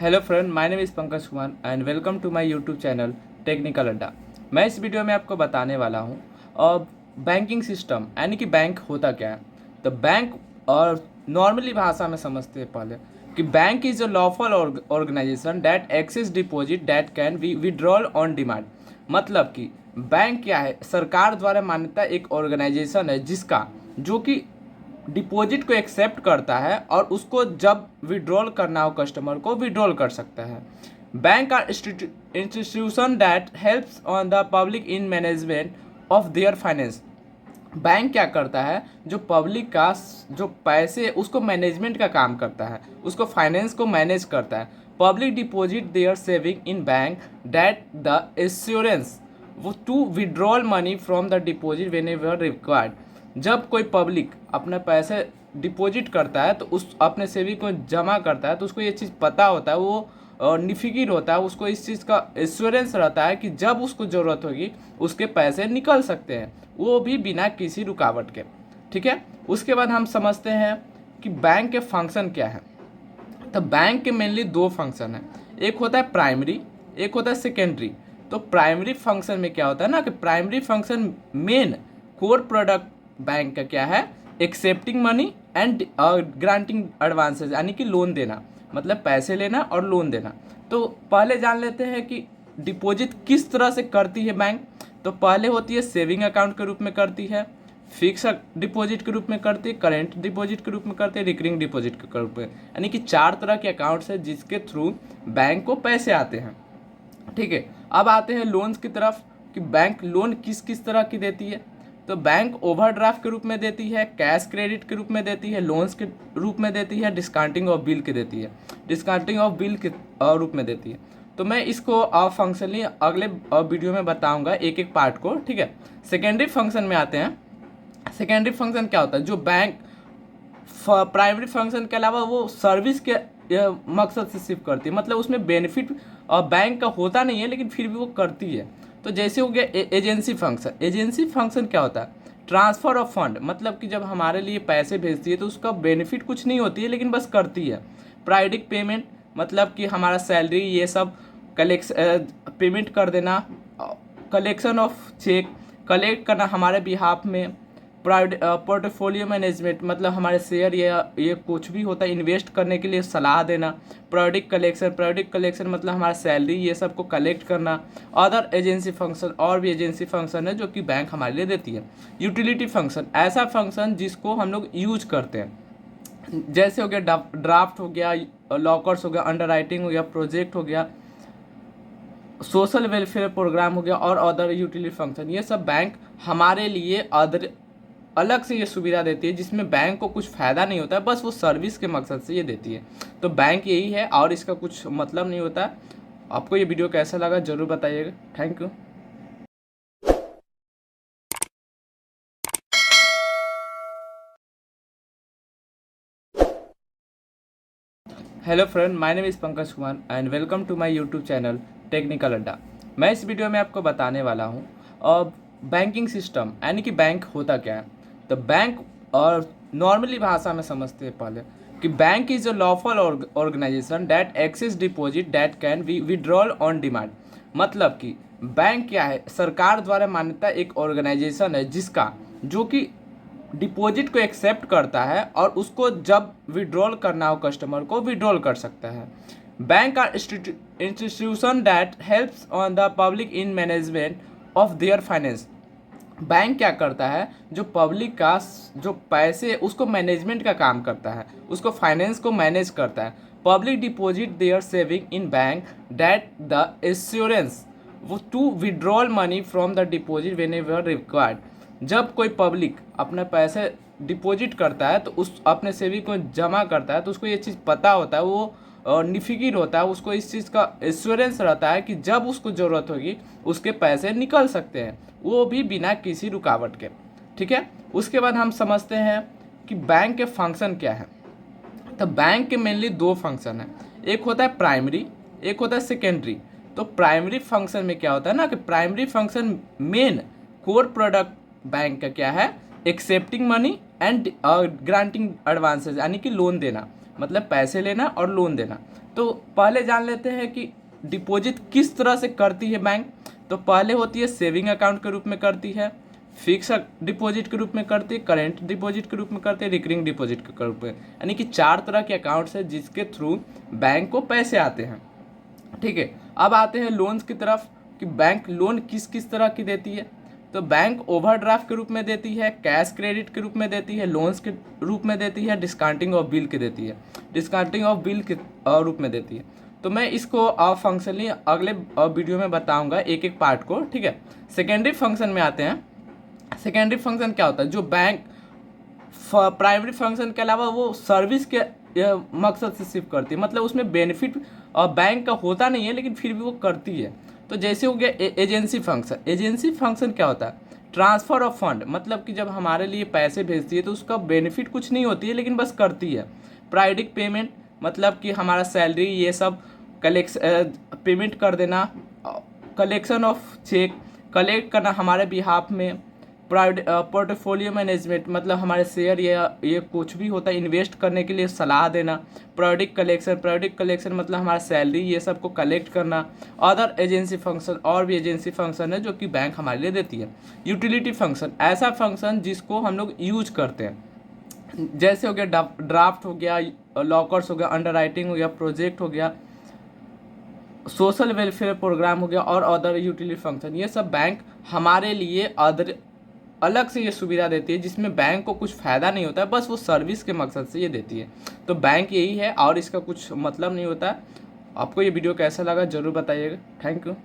Hello friend, my name is Pankaj Kumar and welcome to my YouTube channel technical Adda. मैं इस video में आपको बताने वाला हूँ और बैंकिंग सिस्टम यानी कि बैंक होता क्या है। तो बैंक और नॉर्मली भाषा में समझते हैं पहले कि bank is a lawful organisation that access deposit that can be withdrawal on demand. मतलब कि बैंक क्या है, सरकार द्वारा मान्यता एक ऑर्गेनाइजेशन है जिसका जो कि डिपॉजिट को एक्सेप्ट करता है और उसको जब विड्रॉल करना हो कस्टमर को विड्रॉल कर सकता है। Bank are institution that helps on the public in management of their finance. Bank क्या करता है, जो पब्लिक का जो पैसे उसको मैनेजमेंट का काम करता है, उसको फाइनेंस को मैनेज करता है। Public deposit their saving in bank that the assurance वो to withdrawal money from the deposit whenever required. जब कोई पब्लिक अपने पैसे डिपॉजिट करता है तो उस अपने सेविंग को जमा करता है तो उसको ये चीज़ पता होता है, वो निफिकिर होता है, उसको इस चीज़ का एश्योरेंस रहता है कि जब उसको ज़रूरत होगी उसके पैसे निकल सकते हैं, वो भी बिना किसी रुकावट के। ठीक है, उसके बाद हम समझते हैं कि बैंक के फंक्शन क्या है। तो बैंक के मेनली दो फंक्शन है, एक होता है प्राइमरी, एक होता है सेकेंडरी। तो प्राइमरी फंक्शन में क्या होता है ना कि primary function main core product bank का क्या है, accepting money and granting advances यानी कि लोन देना, मतलब पैसे लेना और लोन देना। तो पहले जान लेते हैं कि डिपॉजिट किस तरह से करती है बैंक। तो पहले होती है सेविंग अकाउंट के रूप में करती है, फिक्स डिपॉजिट के रूप में करती है, करेंट डिपॉजिट के रूप में करते हैं, रिकरिंग डिपॉजिट के रूप में। यानी कि चार तरह के अकाउंट्स है जिसके थ्रू बैंक को पैसे आते हैं। ठीक है, अब आते हैं लोन्स की तरफ कि बैंक लोन किस किस तरह की देती है। तो बैंक ओवरड्राफ्ट के रूप में देती है, कैश क्रेडिट के रूप में देती है, लोन्स के रूप में देती है, डिस्काउंटिंग ऑफ बिल के देती है, डिस्काउंटिंग ऑफ बिल के रूप में देती है। तो मैं इसको फंक्शनली अगले वीडियो में बताऊंगा एक एक पार्ट को। ठीक है, सेकेंडरी फंक्शन में आते हैं। सेकेंडरी फंक्शन क्या होता है, जो बैंक प्राइमरी फंक्शन के अलावा वो सर्विस के मकसद से सिर्फ करती है, मतलब उसमें बेनिफिट बैंक का होता नहीं है लेकिन फिर भी वो करती है। तो जैसे हो गया एजेंसी फंक्शन। एजेंसी फंक्शन क्या होता है, ट्रांसफ़र ऑफ फंड, मतलब कि जब हमारे लिए पैसे भेजती है तो उसका बेनिफिट कुछ नहीं होती है लेकिन बस करती है। प्राइडिक पेमेंट, मतलब कि हमारा सैलरी ये सब कलेक्स पेमेंट कर देना, कलेक्शन ऑफ चेक कलेक्ट करना हमारे बिहाफ में। पोर्टफोलियो मैनेजमेंट, मतलब हमारे शेयर या ये कुछ भी होता है इन्वेस्ट करने के लिए सलाह देना। प्रोडक्ट कलेक्शन मतलब हमारा सैलरी ये सब को कलेक्ट करना। अदर एजेंसी फंक्शन, और भी एजेंसी फंक्शन है जो कि बैंक हमारे लिए देती है। यूटिलिटी फंक्शन, ऐसा फंक्शन जिसको हम लोग यूज करते हैं, जैसे हो गया ड्राफ्ट हो गया, लॉकर्स हो गया, अंडर राइटिंग हो गया, प्रोजेक्ट हो गया, सोशल वेलफेयर प्रोग्राम हो गया और अदर यूटिलिटी फंक्शन। ये सब बैंक हमारे लिए अदर अलग से ये सुविधा देती है जिसमें बैंक को कुछ फ़ायदा नहीं होता है, बस वो सर्विस के मकसद से ये देती है। तो बैंक यही है और इसका कुछ मतलब नहीं होता। आपको ये वीडियो कैसा लगा ज़रूर बताइएगा। Thank you. Hello friend, my name is Pankaj Kumar and welcome to my YouTube channel technical Adda. मैं इस वीडियो में आपको बताने वाला हूँ और बैंकिंग सिस्टम यानी कि बैंक होता क्या है। तो बैंक और नॉर्मली भाषा में समझते हैं पहले कि bank is a lawful organisation that access deposit that can be withdrawal on demand. मतलब कि बैंक क्या है, सरकार द्वारा मान्यता एक ऑर्गेनाइजेशन है जिसका जो कि डिपॉजिट को एक्सेप्ट करता है और उसको जब विड्रॉल करना हो कस्टमर को विड्रॉल कर सकता है। Bank are institution that helps on the public in management of their finance. Bank क्या करता है, जो पब्लिक का जो पैसे उसको मैनेजमेंट का काम करता है, उसको फाइनेंस को मैनेज करता है। Public deposit their saving in bank that the assurance वो to withdrawal money from the deposit whenever required. जब कोई पब्लिक अपने पैसे डिपॉजिट करता है तो उस अपने सेविंग को जमा करता है तो उसको ये चीज़ पता होता है, वो निफिकिर होता है, उसको इस चीज़ का एश्योरेंस रहता है कि जब उसको ज़रूरत होगी उसके पैसे निकल सकते हैं, वो भी बिना किसी रुकावट के। ठीक है, उसके बाद हम समझते हैं कि बैंक के फंक्शन क्या है। तो बैंक के मेनली दो फंक्शन है, एक होता है प्राइमरी, एक होता है सेकेंडरी। तो प्राइमरी फंक्शन में क्या होता है ना कि primary function main core product bank का क्या है, accepting money and granting advances यानी कि लोन देना, मतलब पैसे लेना और लोन देना। तो पहले जान लेते हैं कि डिपॉजिट किस तरह से करती है बैंक। तो पहले होती है सेविंग अकाउंट के रूप में करती है, फिक्स डिपॉजिट के रूप में करती है, करेंट डिपॉजिट के रूप में करती है, रिकरिंग डिपॉजिट के रूप में। यानी कि 4 तरह के अकाउंट्स है जिसके थ्रू बैंक को पैसे आते हैं। ठीक है, अब आते हैं लोन्स की तरफ कि बैंक लोन किस किस तरह की देती है। तो बैंक ओवरड्राफ्ट के रूप में देती है, कैश क्रेडिट के रूप में देती है, लोन्स के रूप में देती है, डिस्काउंटिंग ऑफ बिल की देती है, डिस्काउंटिंग ऑफ बिल के रूप में देती है। तो मैं इसको फंक्शनली अगले वीडियो में बताऊंगा एक एक पार्ट को। ठीक है, सेकेंडरी फंक्शन में आते हैं। सेकेंडरी फंक्शन क्या होता है? जो बैंक प्राइमरी फंक्शन के अलावा वो सर्विस के मकसद से सिर्फ करती है, मतलब उसमें बेनिफिट बैंक का होता नहीं है लेकिन फिर भी वो करती है। तो जैसे हो गया एजेंसी फंक्शन। एजेंसी फंक्शन क्या होता है? ट्रांसफ़र ऑफ फंड, मतलब कि जब हमारे लिए पैसे भेजती है तो उसका बेनिफिट कुछ नहीं होती है लेकिन बस करती है। प्राइडिक पेमेंट, मतलब कि हमारा सैलरी ये सब पेमेंट कर देना। कलेक्शन ऑफ चेक, कलेक्ट करना हमारे बिहाफ में। पोर्टफोलियो मैनेजमेंट, मतलब हमारे शेयर या ये कुछ भी होता है इन्वेस्ट करने के लिए सलाह देना। प्रोडिक कलेक्शन मतलब हमारा सैलरी ये सब को कलेक्ट करना। अदर एजेंसी फंक्शन, और भी एजेंसी फंक्शन है जो कि बैंक हमारे लिए देती है। यूटिलिटी फंक्शन, ऐसा फंक्शन जिसको हम लोग यूज करते हैं, जैसे हो गया ड्राफ्ट हो गया, लॉकर्स हो गया, अंडरराइटिंग हो गया, प्रोजेक्ट हो गया, सोशल वेलफेयर प्रोग्राम हो गया और अदर यूटिलिटी फंक्शन। ये सब बैंक हमारे लिए अदर अलग से ये सुविधा देती है जिसमें बैंक को कुछ फ़ायदा नहीं होता है, बस वो सर्विस के मकसद से ये देती है। तो बैंक यही है और इसका कुछ मतलब नहीं होता है। आपको ये वीडियो कैसा लगा ज़रूर बताइएगा। Thank you.